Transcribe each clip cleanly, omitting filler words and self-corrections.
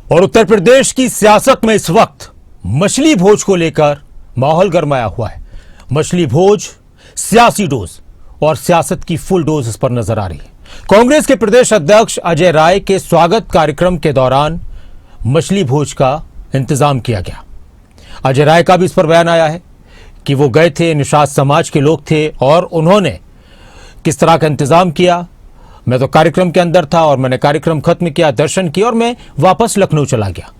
और उत्तर प्रदेश की सियासत में इस वक्त मछली भोज को लेकर माहौल गरमाया हुआ है। मछली भोज, सियासी डोज और सियासत की फुल डोज इस पर नजर आ रही है। कांग्रेस के प्रदेश अध्यक्ष अजय राय के स्वागत कार्यक्रम के दौरान मछली भोज का इंतजाम किया गया। अजय राय का भी इस पर बयान आया है कि वो गए थे, निषाद समाज के लोग थे और उन्होंने किस तरह का इंतजाम किया। मैं तो कार्यक्रम के अंदर था और मैंने कार्यक्रम खत्म किया, दर्शन किया और मैं वापस लखनऊ चला गया।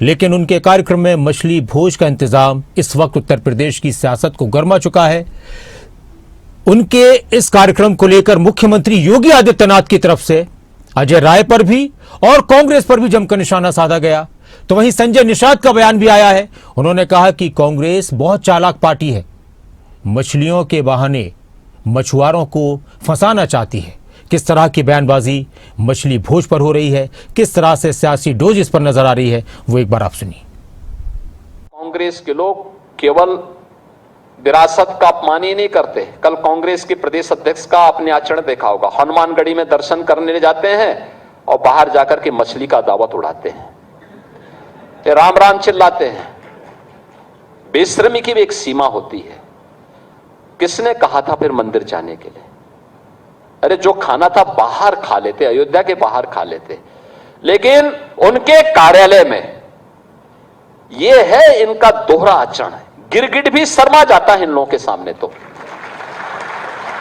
लेकिन उनके कार्यक्रम में मछली भोज का इंतजाम इस वक्त उत्तर प्रदेश की सियासत को गरमा चुका है। उनके इस कार्यक्रम को लेकर मुख्यमंत्री योगी आदित्यनाथ की तरफ से अजय राय पर भी और कांग्रेस पर भी जमकर निशाना साधा गया। तो वहीं संजय निषाद का बयान भी आया है। उन्होंने कहा कि कांग्रेस बहुत चालाक पार्टी है, मछलियों के बहाने मछुआरों को फंसाना चाहती है। किस तरह की बयानबाजी मछली भोज पर हो रही है, किस तरह से सियासी डोज इस पर नजर आ रही है, वो एक बार आप सुनिए। कांग्रेस के लोग केवल विरासत का अपमान ही नहीं करते। कल कांग्रेस के प्रदेश अध्यक्ष का आपने आचरण देखा होगा। हनुमानगढ़ी में दर्शन करने जाते हैं और बाहर जाकर के मछली का दावत उड़ाते हैं, राम राम चिल्लाते हैं। बेशर्मी की भी एक सीमा होती है। किसने कहा था फिर मंदिर जाने के लिए? अरे जो खाना था बाहर खा लेते, अयोध्या के बाहर खा लेते। लेकिन उनके कार्यालय में यह है इनका दोहरा आचरण है। गिरगिट भी शर्मा जाता है इन लोगों के सामने। तो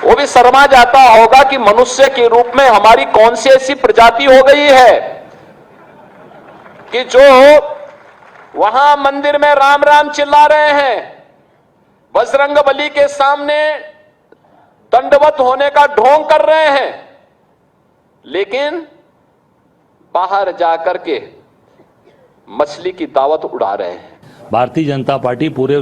वो भी शर्मा जाता होगा कि मनुष्य के रूप में हमारी कौन सी ऐसी प्रजाति हो गई है कि जो वहां मंदिर में राम राम चिल्ला रहे हैं, बजरंगबली के सामने दंडवत होने का ढोंग कर रहे हैं, लेकिन बाहर जाकर के मछली की दावत उड़ा रहे हैं। भारतीय जनता पार्टी पूरे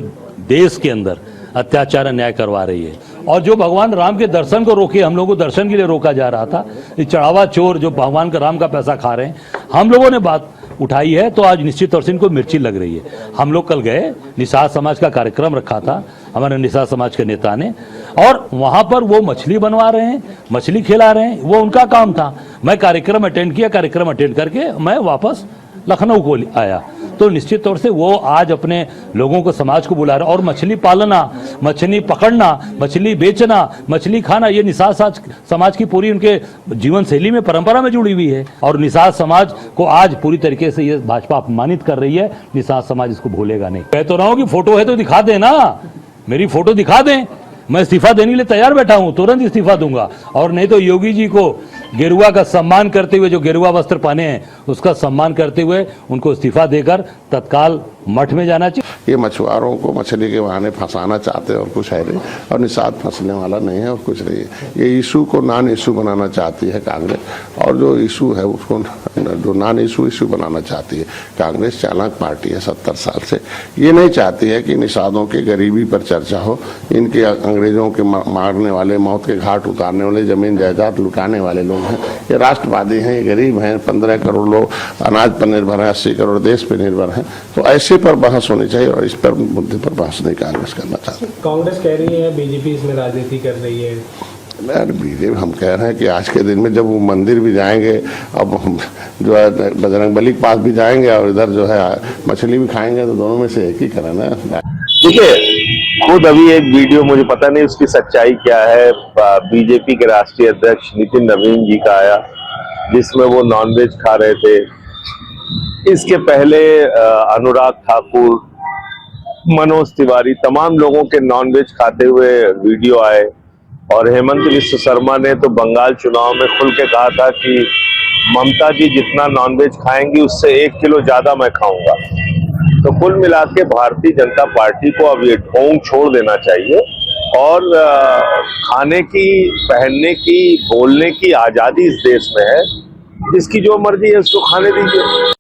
देश के अंदर अत्याचार अन्याय करवा रही है। और जो भगवान राम के दर्शन को रोके, हम लोगों को दर्शन के लिए रोका जा रहा था, ये चढ़ावा चोर जो भगवान का राम का पैसा खा रहे हैं, हम लोगों ने बात उठाई है। तो आज निश्चित तौर से इनको मिर्ची लग रही है। हम लोग कल गए, निषाद समाज का कार्यक्रम रखा था हमारे निषाद समाज के नेता ने, और वहां पर वो मछली बनवा रहे हैं, मछली खिला रहे हैं, वो उनका काम था। मैं कार्यक्रम अटेंड किया, कार्यक्रम अटेंड करके मैं वापस लखनऊ को आया। तो निश्चित तौर से वो आज अपने लोगों को, समाज को बुला रहे हैं। और मछली पालना, मछली पकड़ना, मछली बेचना, मछली खाना, ये निषाद समाज की पूरी उनके जीवन शैली में, परंपरा में जुड़ी हुई है। और निषाद समाज को आज पूरी तरीके से ये भाजपा अपमानित कर रही है। निषाद समाज इसको भूलेगा नहीं। कह तो रहा हूं कि फोटो है तो दिखा दें ना, मेरी फोटो दिखा दें। मैं इस्तीफा देने के लिए तैयार बैठा हूं, तुरंत इस्तीफा दूंगा। और नहीं तो योगी जी को गेरुआ का सम्मान करते हुए, जो गेरुआ वस्त्र पहने हैं उसका सम्मान करते हुए उनको इस्तीफा देकर तत्काल मठ में जाना चाहिए। ये मछुआरों को मछली के बहाने फंसाना चाहते हैं और कुछ है नहीं। और निषाद फंसने वाला नहीं है और कुछ नहीं है। ये इशू को नॉन इशू बनाना चाहती है कांग्रेस, और जो इशू है उसको जो नॉन इशू बनाना चाहती है कांग्रेस। चालाक पार्टी है 70 साल से। ये नहीं चाहती है कि निषादों के गरीबी पर चर्चा हो, इनके अंग्रेजों के मारने वाले, मौत के घाट उतारने वाले, जमीन जायदाद लुटाने वाले लोग हैं। ये राष्ट्रवादी हैं, ये गरीब हैं। 15 करोड़ लोग अनाज पर निर्भर हैं, 80 करोड़ देश पर निर्भर हैं। तो ऐसे पर बहस होनी चाहिए और इस पर मुद्दे पर बहस नहीं कांग्रेस करना चाहती। कांग्रेस कह रही है बीजेपी इसमें राजनीति कर रही है। बीजेपी, हम कह रहे हैं कि आज के दिन में जब वो मंदिर भी जाएंगे, अब हम जो है बजरंगबली के पास भी जाएंगे और इधर जो है मछली भी खाएंगे, तो दोनों में से एक ही करना है। देखिए, खुद अभी एक वीडियो, मुझे पता नहीं उसकी सच्चाई क्या है, बीजेपी के राष्ट्रीय अध्यक्ष नितिन नवीन जी का आया, जिसमें वो नॉनवेज खा रहे थे। इसके पहले अनुराग ठाकुर, मनोज तिवारी, तमाम लोगों के नॉनवेज खाते हुए वीडियो आए। और हेमंत विश्व शर्मा ने तो बंगाल चुनाव में खुल के कहा था कि ममता जी जितना नॉनवेज खाएंगी उससे 1 किलो ज्यादा मैं खाऊंगा। तो कुल मिला के भारतीय जनता पार्टी को अब ये ढोंग छोड़ देना चाहिए और खाने की, पहनने की, बोलने की आजादी इस देश में है। जिसकी जो मर्जी है उसको खाने दीजिए।